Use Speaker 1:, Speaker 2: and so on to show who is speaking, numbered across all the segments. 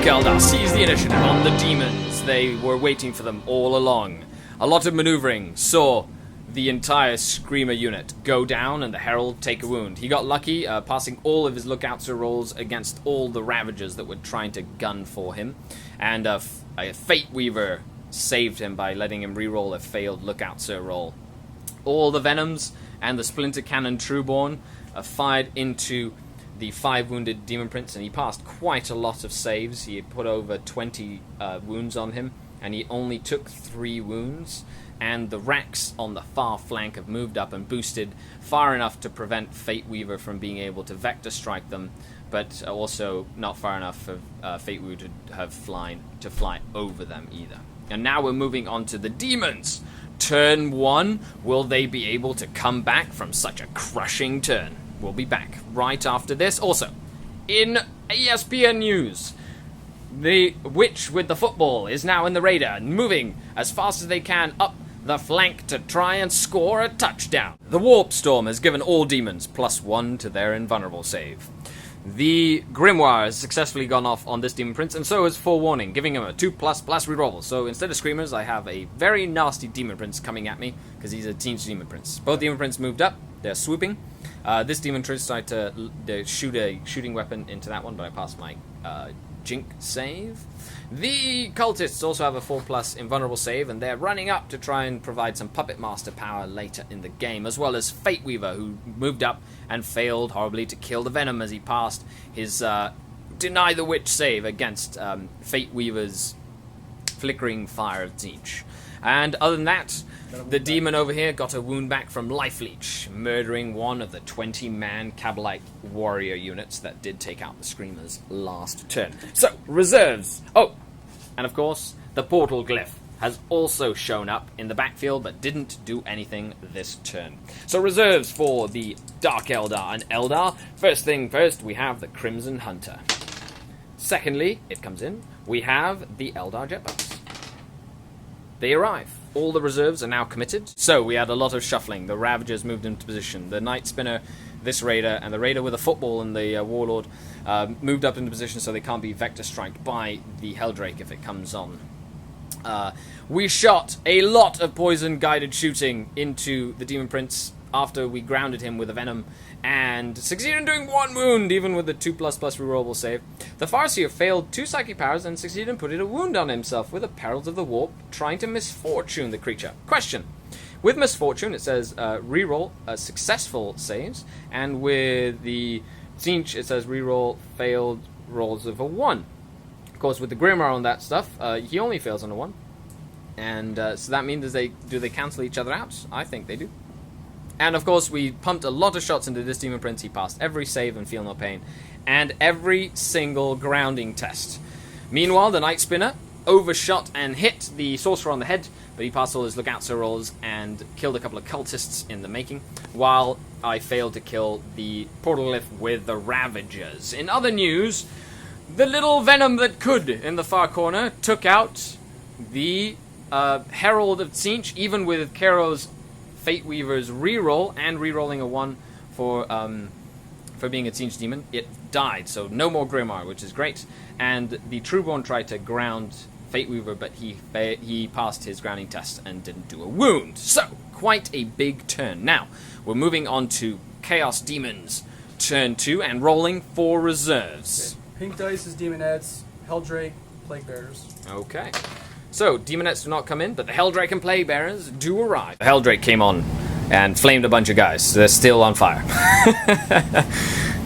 Speaker 1: Dark Eldar seized the initiative on the Deamons. They were waiting for them all along. A lot of maneuvering saw the entire Screamer unit go down and the Herald take a wound. He got lucky, passing all of his lookout sir rolls against all the Ravagers that were trying to gun for him. And a Fate Weaver saved him by letting him reroll a failed lookout sir roll. All the Venoms and the Splinter Cannon Trueborn fired into the 5 wounded Demon Prince, and he passed quite a lot of saves. He had put over 20 wounds on him, and he only took 3 wounds. And the Wrecks on the far flank have moved up and boosted far enough to prevent Fate Weaver from being able to vector strike them, but also not far enough for Fate Weaver to have fly over them either. And now we're moving on to the Demons. Turn 1, will they be able to come back from such a crushing turn? We'll be back right after this. Also, in ESPN news, the Witch with the football is now in the radar, moving as fast as they can up the flank to try and score a touchdown. The Warp Storm has given all Demons +1 to their invulnerable save. The Grimoire has successfully gone off on this Demon Prince, and so has Forewarning, giving him a 2++ reroll. So instead of Screamers, I have a very nasty Demon Prince coming at me, because he's a Teenage Demon Prince. Both Demon Prince moved up, they're swooping. This Demon Prince tried to shoot a shooting weapon into that one, but I passed my Jink save. The Cultists also have a 4+ invulnerable save, and they're running up to try and provide some Puppet Master power later in the game, as well as Fate Weaver, who moved up and failed horribly to kill the Venom as he passed his Deny the Witch save against Fate Weaver's Flickering Fire of Tzeentch. And other than that, the Demon over here got a wound back from Life Leech, murdering one of the 20-man Cabalite warrior units that did take out the Screamers last turn. So, reserves. Oh, and of course, the Portal Glyph has also shown up in the backfield, but didn't do anything this turn. So reserves for the Dark Eldar and Eldar. First thing first, we have the Crimson Hunter. Secondly, it comes in, we have the Eldar Jetboats. They arrive. All the reserves are now committed. So we had a lot of shuffling. The Ravagers moved into position. The Night Spinner, this Raider, and the Raider with a football and the Warlord moved up into position so they can't be vector striked by the Helldrake if it comes on. We shot a lot of poison-guided shooting into the Demon Prince after we grounded him with a Venom, and succeeded in doing 1 wound, even with the 2++ rerollable save. The Farseer failed 2 psychic powers and succeeded in putting a wound on himself with a Perils of the Warp, trying to misfortune the creature. Question. With misfortune, it says reroll successful saves, and with the Tzeentch, it says reroll failed rolls of a 1. Of course, with the Grimoire on that stuff, he only fails on a 1. And so that means do they cancel each other out? I think they do. And of course, we pumped a lot of shots into this Demon Prince. He passed every save and feel no pain, and every single grounding test. Meanwhile, the Night Spinner overshot and hit the Sorcerer on the head, but he passed all his lookout sir rolls and killed a couple of cultists in the making, while I failed to kill the Portal Glyph with the Ravagers. In other news, the little Venom that could in the far corner took out the Herald of Tzeentch, even with Karo's Fate Weaver's reroll and rerolling a 1 for being a Tzeentch demon. It died, so no more Grimoire, which is great. And the Trueborn tried to ground Fate Weaver, but he passed his grounding test and didn't do a wound. So, quite a big turn. Now, we're moving on to Chaos Demons, turn 2, and rolling for reserves.
Speaker 2: Okay. Pink Dice is Demonettes, Helldrake, Plague Bearers.
Speaker 1: Okay. So, Demonettes do not come in, but the Helldrake and Plague Bearers do arrive. The Helldrake came on and flamed a bunch of guys. So they're still on fire.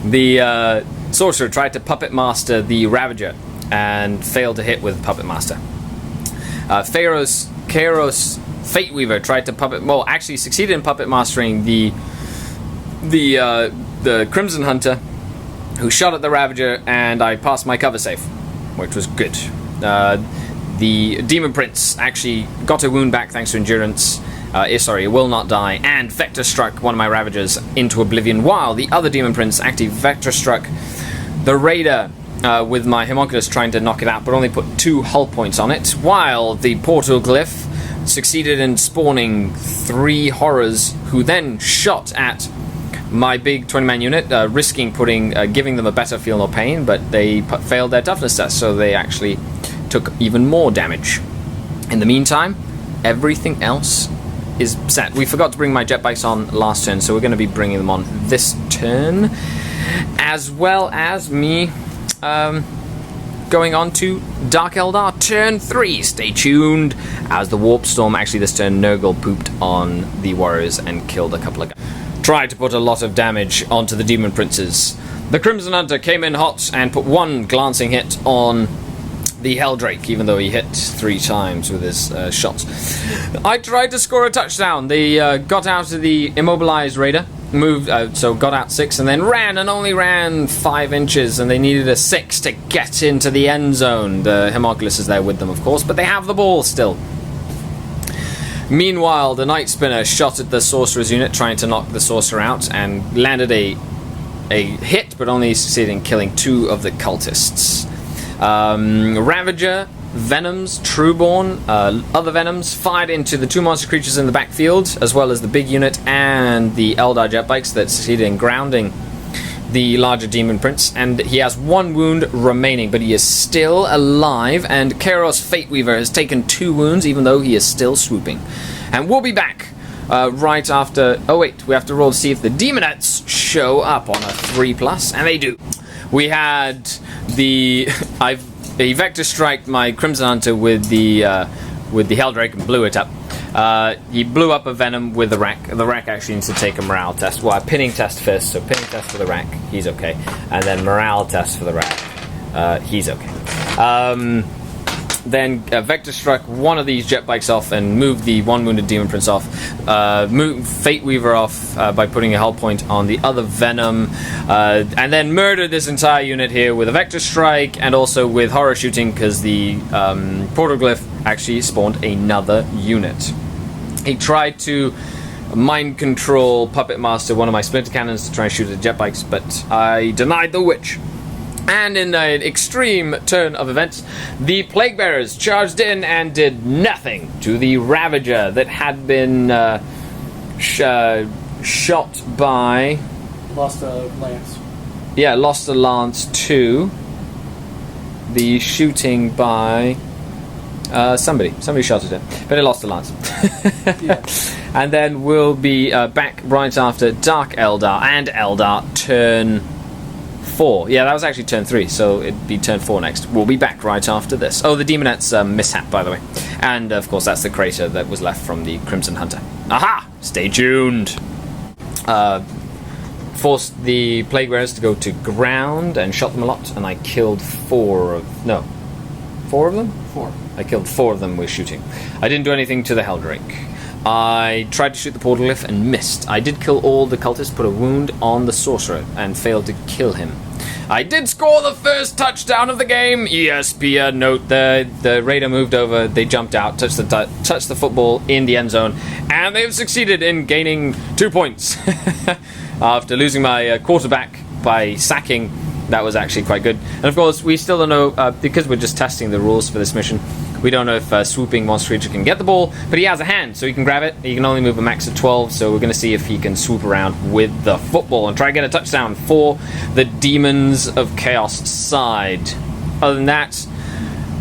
Speaker 1: The Sorcerer tried to Puppet Master the Ravager and failed to hit with Puppet Master. Karos Fate Weaver tried to actually succeeded in Puppet Mastering the Crimson Hunter, who shot at the Ravager, and I passed my cover save, which was good. The Demon Prince actually got a wound back thanks to endurance. He will not die, and vector struck one of my Ravagers into oblivion, while the other Demon Prince actually vector struck the Raider with my Homunculus trying to knock it out, but only put 2 hull points on it, while the Portal Glyph succeeded in spawning 3 horrors, who then shot at my big 20-man unit, risking giving them a better feel no pain, but they failed their toughness test, so they actually took even more damage. In the meantime, everything else is set. We forgot to bring my jet bikes on last turn, so we're going to be bringing them on this turn, as well as me going on to Dark Eldar turn 3. Stay tuned, as the Warp Storm, actually this turn, Nurgle pooped on the warriors and killed a couple of guys. Tried to put a lot of damage onto the Demon Princes. The Crimson Hunter came in hot and put one glancing hit on the Helldrake, even though he hit 3 times with his shots. I tried to score a touchdown. They got out of the immobilized raider, moved, so got out 6, and then ran, and only ran 5 inches, and they needed a 6 to get into the end zone. The Homunculus is there with them, of course, but they have the ball still. Meanwhile, the Night Spinner shot at the Sorcerer's unit, trying to knock the Sorcerer out, and landed a hit, but only succeeded in killing 2 of the cultists. Ravager, Venoms, Trueborn, other Venoms fired into the 2 monster creatures in the backfield, as well as the big unit and the Eldar jet bikes that succeeded in grounding the larger Demon Prince, and he has 1 wound remaining, but he is still alive, and Kairos Fateweaver has taken 2 wounds, even though he is still swooping. And we'll be back right after... Oh wait, we have to roll to see if the Demonettes show up on a 3+, and they do. We had the... I Vector Strike my Crimson Hunter with the Helldrake and blew it up. He blew up a Venom with the Rack. The Rack actually needs to take a morale test. Well, a pinning test first, so pinning test for the Rack, he's okay. And then morale test for the Rack, he's okay. Then Vector struck one of these jet bikes off and moved the 1 wounded Demon Prince off. Moved Fateweaver off by putting a Hell Point on the other Venom. And then murdered this entire unit here with a Vector Strike and also with Horror Shooting, because the Protoglyph actually spawned another unit. He tried to mind control Puppet Master, one of my Splinter Cannons, to try and shoot at jet bikes, but I denied the witch. And in an extreme turn of events, the Plague Bearers charged in and did nothing to the Ravager that had been shot by...
Speaker 2: Lost a lance.
Speaker 1: Yeah, lost a lance to the shooting by... somebody shot at it, but it lost a lance.
Speaker 2: Yeah.
Speaker 1: And then we'll be back right after Dark Eldar and Eldar turn 4. Yeah, that was actually turn 3, so it'd be turn 4 next. We'll be back right after this. Oh, the Demonettes mishap, by the way. And, of course, that's the crater that was left from the Crimson Hunter. Aha! Stay tuned! Forced the Plague Bearers to go to ground and shot them a lot, and I killed 4 of... No. 4 of them?
Speaker 2: 4.
Speaker 1: I killed 4 of them with shooting. I didn't do anything to the Helldrake. I tried to shoot the Portaglyph and missed. I did kill all the cultists, put a wound on the Sorcerer, and failed to kill him. I did score the first touchdown of the game! ESPN note, the Raider moved over, they jumped out, touched the football in the end zone, and they've succeeded in gaining 2 points. After losing my quarterback by sacking, that was actually quite good. And of course, we still don't know, because we're just testing the rules for this mission, we don't know if swooping monster creature can get the ball, but he has a hand, so he can grab it. He can only move a max of 12, so we're going to see if he can swoop around with the football and try to get a touchdown for the Demons of Chaos side. Other than that,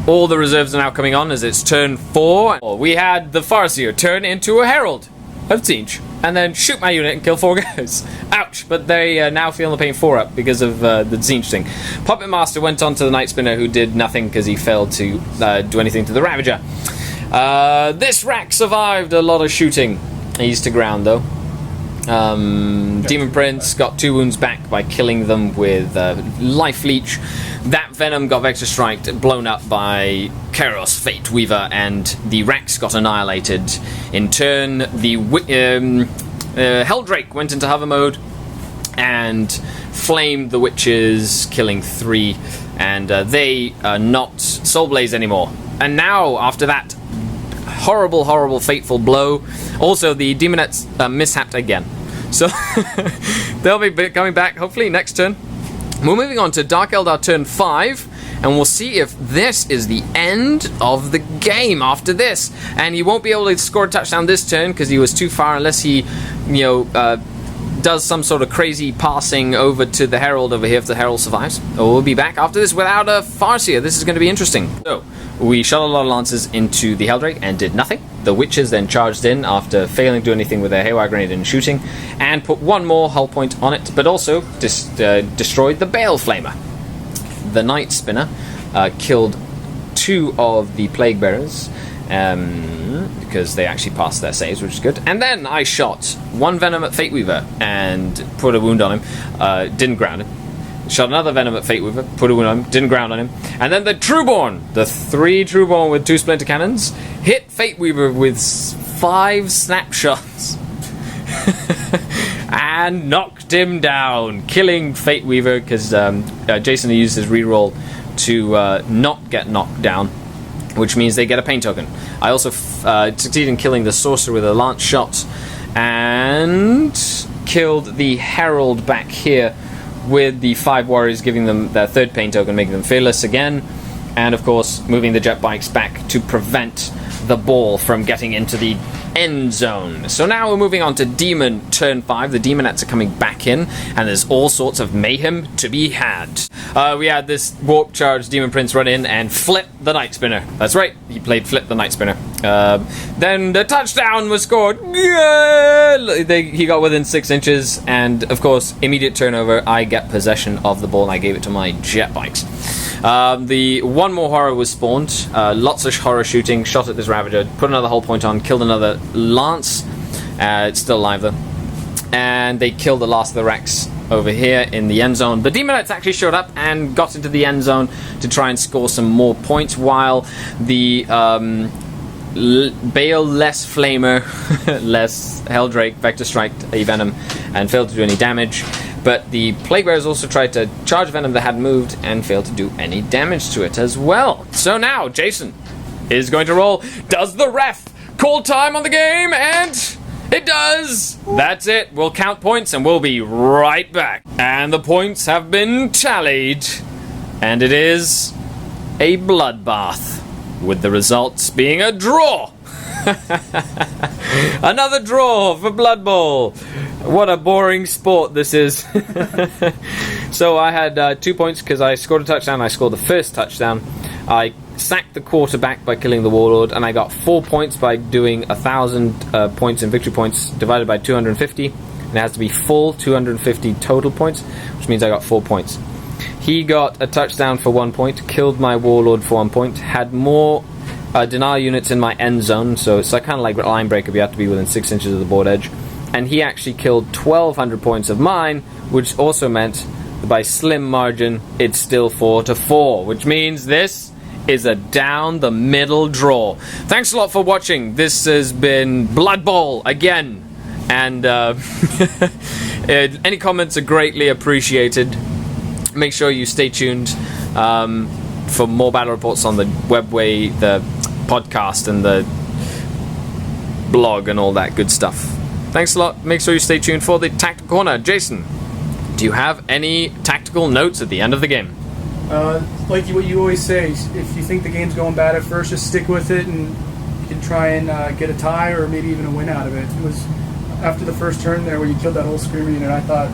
Speaker 1: all the reserves are now coming on as it's turn 4. We had the Farseer turn into a Herald of Tzeentch, and then shoot my unit and kill 4 guys. Ouch, but they now feel the pain 4 up because of the Tzeentch thing. Puppet Master went on to the Night Spinner, who did nothing because he failed to do anything to the Ravager. This Rack survived a lot of shooting. He's to ground, though. Demon Prince got 2 wounds back by killing them with Life Leech. That Venom got Vector Strike, blown up by Kairos Fateweaver, and the Rax got annihilated. In turn, the Helldrake went into hover mode and flamed the witches, killing 3, and they are not Soul Blaze anymore. And now, after that horrible, fateful blow, also the Demonettes mishapped again. So they'll be coming back hopefully next turn. We're moving on to Dark Eldar turn 5, and we'll see if this is the end of the game after this. And he won't be able to score a touchdown this turn because he was too far, unless he, does some sort of crazy passing over to the Herald over here if the Herald survives. We'll be back after this without a Farseer. This is going to be interesting. So, we shot a lot of Lancers into the Heldrake and did nothing. The Witches then charged in after failing to do anything with their Haywire Grenade and shooting, and put one more hull point on it, but also destroyed the Bale Flamer. The Night Spinner killed 2 of the Plague Bearers, because they actually passed their saves, which is good. And then I shot 1 Venom at Fate Weaver and put a wound on him. Didn't ground him. Shot another Venom at Fate Weaver, put a wound on him, didn't ground on him. And then the Trueborn, the 3 Trueborn with 2 Splinter Cannons, hit Fate Weaver with 5 snapshots. And knocked him down, killing Fate Weaver, because Jason used his reroll to not get knocked down, which means they get a pain token. I also succeeded in killing the Sorcerer with a lance shot, and killed the Herald back here with the 5 warriors, giving them their 3rd pain token, making them fearless again, and of course moving the jet bikes back to prevent the ball from getting into the end zone. So now we're moving on to Demon turn 5. The Demonettes are coming back in, and there's all sorts of mayhem to be had. We had this warp charge Demon Prince run in and flip the Night Spinner. That's right, he played flip the Night Spinner. Then the touchdown was scored. He got within 6 inches, and of course, immediate turnover, I get possession of the ball, and I gave it to my jet bikes. The 1 more horror was spawned. Lots of horror shooting. Shot at this Ravager. Put another hull point on. Killed another Lance. It's still alive though. And they killed the last of the Rex over here in the end zone. The Demonettes actually showed up and got into the end zone to try and score some more points, while the Bale less Flamer, less Heldrake, Vector Strike a Venom, and failed to do any damage. But the Plague Bearers also tried to charge Venom that hadn't moved and failed to do any damage to it as well. So now Jason is going to roll. Does the ref call time on the game? And it does! That's it. We'll count points and we'll be right back. And the points have been tallied. And it is a bloodbath, with the results being a draw. Another draw for Blood Bowl. What a boring sport this is. So I had 2 points because I scored a touchdown. I scored the first touchdown. I sacked the quarterback by killing the Warlord, and I got 4 points by doing 1,000 points in victory points divided by 250. And it has to be full 250 total points, which means I got 4 points. He got a touchdown for 1 point, killed my Warlord for 1 point, had more denial units in my end zone, so it's like kind of like line breaker, but you have to be within 6 inches of the board edge. And he actually killed 1,200 points of mine, which also meant that by slim margin, it's still 4-4, which means this is a down the middle draw. Thanks a lot for watching. This has been Blood Bowl again, and any comments are greatly appreciated. Make sure you stay tuned for more battle reports on the webway, the podcast, and the blog, and all that good stuff. Thanks a lot. Make sure you stay tuned for the Tactical Corner. Jason, do you have any tactical notes at the end of the game?
Speaker 2: Like what you always say, if you think the game's going bad at first, just stick with it, and you can try and get a tie or maybe even a win out of it. It was after the first turn there where you killed that whole Screamer unit, I thought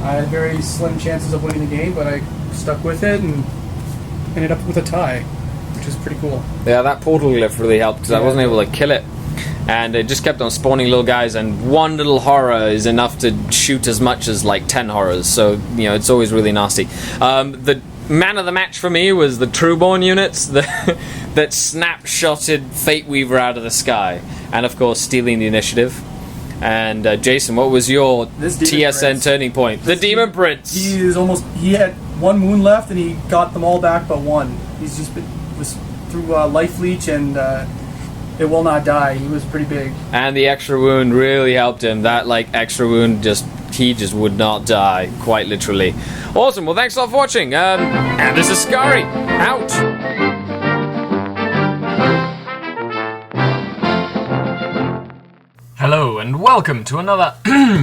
Speaker 2: I had very slim chances of winning the game, but I stuck with it and ended up with a tie, which is pretty cool.
Speaker 1: Yeah, that portal glyph really helped, because I wasn't able to kill it. And it just kept on spawning little guys, and one little horror is enough to shoot as much as like 10 horrors, so you know, it's always really nasty. The man of the match for me was the Trueborn units that snapshotted Fate Weaver out of the sky, and of course stealing the initiative. And Jason, what was your TSN
Speaker 2: Prince.
Speaker 1: Turning point? The Demon Prince.
Speaker 2: He had 1 wound left, and he got them all back but 1. He's just was through life leech, and it will not die. He was pretty big. And
Speaker 1: the extra wound really helped him. That extra wound he just would not die, quite literally. Awesome. Well, thanks a lot for watching. And this is Skari out. Hello and welcome to another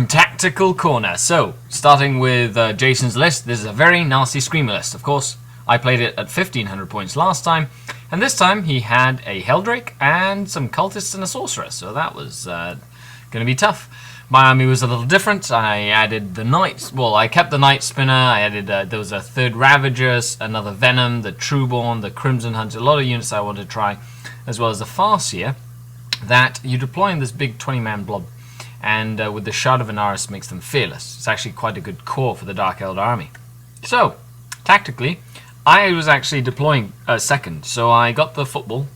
Speaker 1: Tactical Corner. So, starting with Jason's list, this is a very nasty Screamer list. Of course, I played it at 1,500 points last time, and this time he had a Heldrake and some Cultists and a Sorcerer, so that was going to be tough.
Speaker 3: My army was a little different. I added the knights. Well, I kept the knight spinner. I added there was a third ravager, another venom, the trueborn, the crimson hunter. A lot of units I wanted to try, as well as the farseer. That you deploy in this big 20-man blob, and with the shard of Anaris makes them fearless. It's actually quite a good core for the Dark Eldar army. So tactically, I was actually deploying second. So I got the football,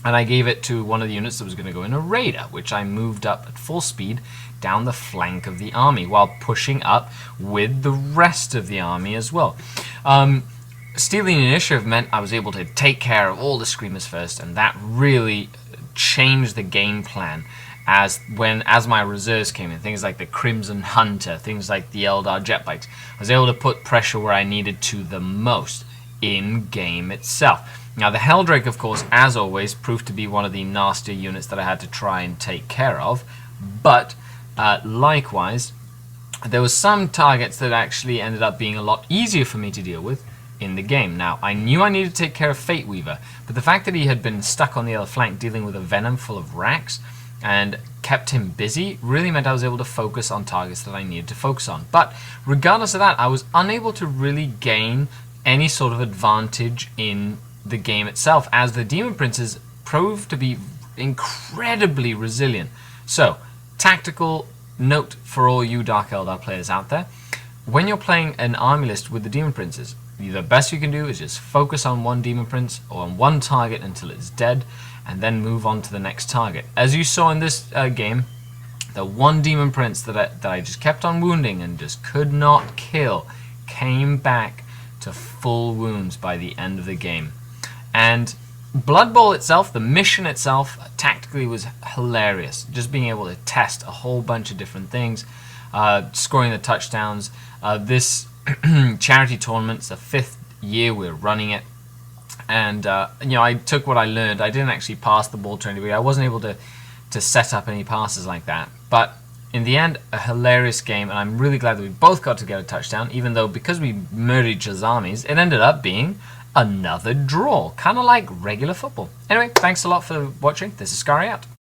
Speaker 3: and I gave it to one of the units that was going to go in a raider, which I moved up at full speed down the flank of the army while pushing up with the rest of the army as well. Stealing initiative meant I was able to take care of all the screamers first, and that really changed the game plan as my reserves came in. Things like the Crimson Hunter, things like the Eldar jet bikes. I was able to put pressure where I needed to the most in game itself. Now the Helldrake, of course, as always, proved to be one of the nastier units that I had to try and take care of, but likewise, there were some targets that actually ended up being a lot easier for me to deal with in the game. Now, I knew I needed to take care of Fate Weaver, but the fact that he had been stuck on the other flank dealing with a venom full of racks and kept him busy really meant I was able to focus on targets that I needed to focus on. But regardless of that, I was unable to really gain any sort of advantage in the game itself, as the Demon Princes proved to be incredibly resilient. So, tactical note for all you Dark Eldar players out there: when you're playing an army list with the Demon Princes, the best you can do is just focus on one Demon Prince or on one target until it's dead, and then move on to the next target. As you saw in this game, the one Demon Prince that I just kept on wounding and just could not kill came back to full wounds by the end of the game. And Blood Bowl itself, the mission itself, tactically was hilarious. Just being able to test a whole bunch of different things, scoring the touchdowns. This charity tournament's the 5th year we're running it, and you know, I took what I learned. I didn't actually pass the ball to anybody. I wasn't able to set up any passes like that, but in the end, a hilarious game, and I'm really glad that we both got to get a touchdown, even though because we murdered each other's armies, it ended up being another draw, kind of like regular football. Anyway, thanks a lot for watching. This is Skari out.